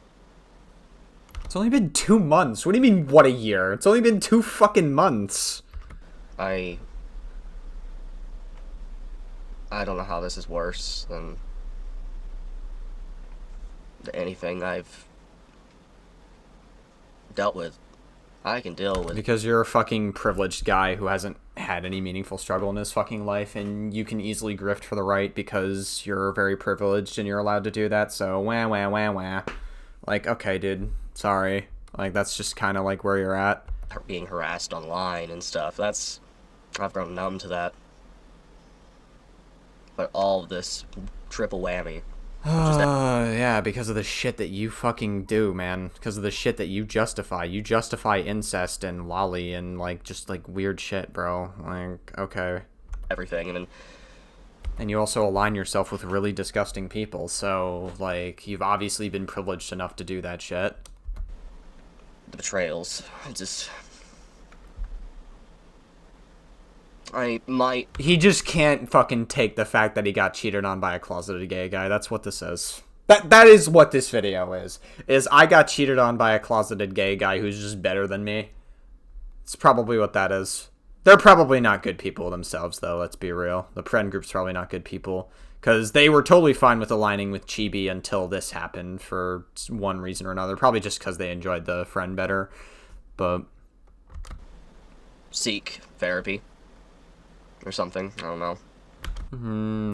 It's only been 2 months. What do you mean, what a year? It's only been 2 fucking months. I don't know how this is worse than anything I've dealt with. I can deal with. Because you're a fucking privileged guy who hasn't had any meaningful struggle in his fucking life, and you can easily grift for the right because you're very privileged and you're allowed to do that, so wah wah wah wah. Like, okay, dude, sorry. Like, that's just kind of like where you're at. Being harassed online and stuff, I've grown numb to that. But all of this triple whammy. Yeah, because of the shit that you fucking do, man. Because of the shit that you justify. You justify incest and lolly and, like, just, like, weird shit, bro. Like, okay. Everything, and you also align yourself with really disgusting people, so, like, you've obviously been privileged enough to do that shit. The betrayals. He just can't fucking take the fact that he got cheated on by a closeted gay guy. That's what this is. That is what this video is I got cheated on by a closeted gay guy who's just better than me. It's probably what that is. They're probably not good people themselves, though, let's be real. The friend group's probably not good people, because they were totally fine with aligning with Chibi until this happened for one reason or another. Probably just because they enjoyed the friend better, but... Seek therapy. Or something, I don't know.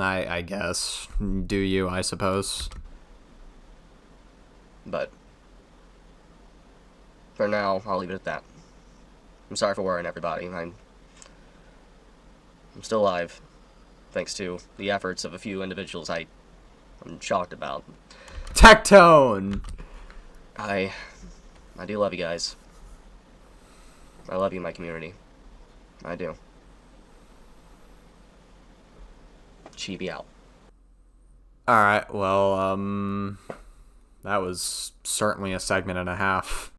I guess. Do you, I suppose. But for now, I'll leave it at that. I'm sorry for worrying everybody. I'm still alive, thanks to the efforts of a few individuals I'm shocked about. Tectone! I do love you guys. I love you, my community. I do. Chibi out. Alright, well, that was certainly a segment and a half.